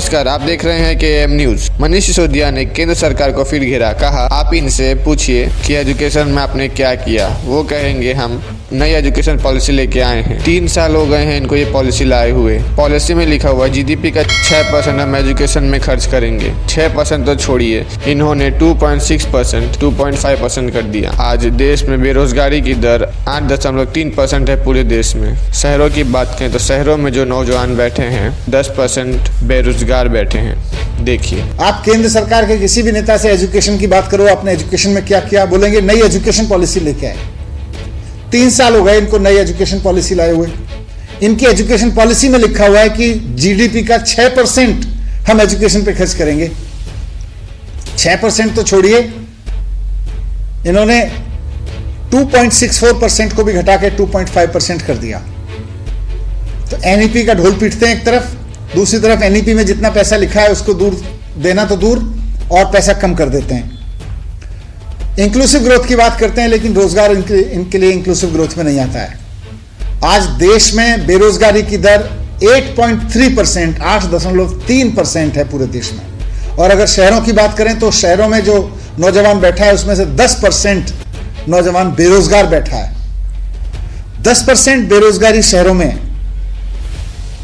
नमस्कार, आप देख रहे हैं KM न्यूज। मनीष सिसोदिया ने केंद्र सरकार को फिर घेरा, कहा आप इनसे पूछिए कि एजुकेशन में आपने क्या किया। वो कहेंगे हम नई एजुकेशन पॉलिसी लेके आए हैं। 3 साल हो गए हैं इनको ये पॉलिसी लाए हुए। पॉलिसी में लिखा हुआ GDP का 6% हम एजुकेशन में खर्च करेंगे। 6% तो छोड़िए, इन्होंने 2.6%, 2.5% कर दिया। आज देश में बेरोजगारी की दर 8.3% है पूरे देश में। शहरों की बात करें तो शहरों में जो नौजवान बैठे हैं 10% बेरोजगार बैठे हैं। देखिए, आप केंद्र सरकार के किसी भी नेता से एजुकेशन की बात करो, आपने एजुकेशन में क्या किया, बोलेंगे नई एजुकेशन पॉलिसी लेके आए। 3 साल हो गए इनको नई एजुकेशन पॉलिसी लाए हुए। इनकी एजुकेशन पॉलिसी में लिखा हुआ है कि GDP का 6% हम एजुकेशन पे खर्च करेंगे। 6% तो छोड़िए, इन्होंने 2.64% को भी घटा के 2.5% कर दिया। तो NEP का ढोल पीटते हैं एक तरफ, दूसरी तरफ NEP में जितना पैसा लिखा है उसको दूर देना तो दूर, और पैसा कम कर देते हैं। इंक्लूसिव ग्रोथ की बात करते हैं, लेकिन रोजगार इनके लिए इंक्लूसिव ग्रोथ में नहीं आता है। आज देश में बेरोजगारी की दर 8.3%, 8.3% है पूरे देश में। और अगर शहरों की बात करें तो शहरों में जो नौजवान बैठा है उसमें से 10% नौजवान बेरोजगार बैठा है। 10% बेरोजगारी शहरों में।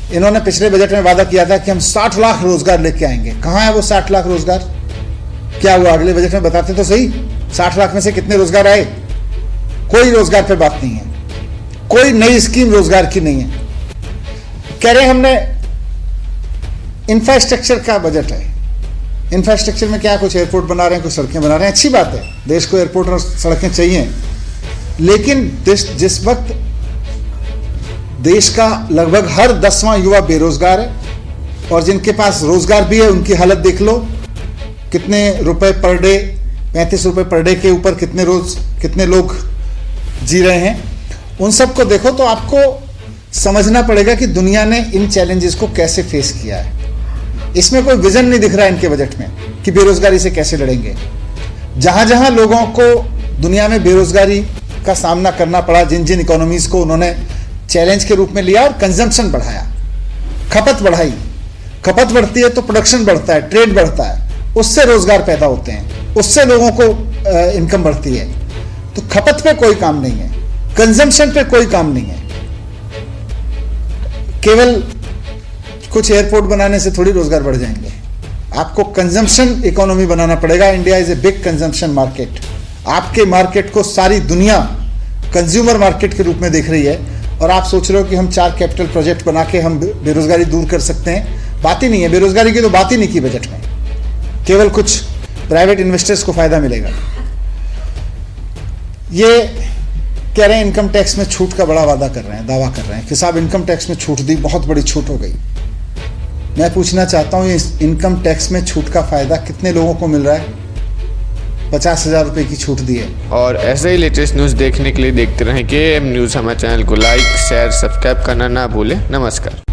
इन्होंने पिछले बजट में वादा किया था कि हम 60 लाख रोजगार लेके आएंगे। कहां है वो 60 लाख रोजगार? क्या हुआ? अगले बजट में बताते तो सही। 60 लाख में से कितने रोजगार आए? कोई रोजगार पे बात नहीं है, कोई नई स्कीम रोजगार की नहीं है। कह रहे हमने इंफ्रास्ट्रक्चर का बजट है। इंफ्रास्ट्रक्चर में क्या, कुछ एयरपोर्ट बना रहे हैं, कुछ सड़कें बना रहे हैं, अच्छी बात है, देश को एयरपोर्ट और सड़कें चाहिए। लेकिन जिस वक्त देश का लगभग हर 10वां युवा बेरोजगार है, और जिनके पास रोजगार भी है उनकी हालत देख लो, कितने रुपए पर डे, 35 रुपए पर डे के ऊपर कितने लोग जी रहे हैं। उन सबको देखो तो आपको समझना पड़ेगा कि दुनिया ने इन चैलेंजेस को कैसे फेस किया है। इसमें कोई विजन नहीं दिख रहा है इनके बजट में कि बेरोजगारी से कैसे लड़ेंगे। जहां जहां लोगों को दुनिया में बेरोजगारी का सामना करना पड़ा, जिन जिन इकोनॉमीज को उन्होंने चैलेंज के रूप में लिया और कंजम्पशन बढ़ाया, खपत बढ़ाई। खपत बढ़ती है तो प्रोडक्शन बढ़ता है, ट्रेड बढ़ता है, उससे रोजगार पैदा होते हैं, उससे लोगों को इनकम बढ़ती है। तो खपत पे कोई काम नहीं है, कंजम्पशन पे कोई काम नहीं है। केवल कुछ एयरपोर्ट बनाने से थोड़ी रोजगार बढ़ जाएंगे। आपको कंजम्पशन इकोनॉमी बनाना पड़ेगा। India is a big consumption market. आपके मार्केट को सारी दुनिया कंज्यूमर मार्केट के रूप में देख रही है, और आप सोच रहे हो कि हम 4 कैपिटल प्रोजेक्ट बना के हम बेरोजगारी दूर कर सकते हैं। बात ही नहीं है, बेरोजगारी की तो बात ही नहीं की बजट में। केवल कुछ प्राइवेट इन्वेस्टर्स को फायदा मिलेगा। ये कह रहे हैं इनकम टैक्स में छूट का बड़ा वादा कर रहे हैं, दावा कर रहे हैं कि साहब इनकम टैक्स में छूट दी, बहुत बड़ी छूट हो गई। मैं पूछना चाहता हूं, इस इनकम टैक्स में छूट का फायदा कितने लोगों को मिल रहा है? 50,000 रुपए की छूट दी है। और ऐसे ही लेटेस्ट न्यूज देखने के लिए देखते रहें KM न्यूज। हमारे चैनल को लाइक, शेयर, सब्सक्राइब करना ना भूलें। नमस्कार।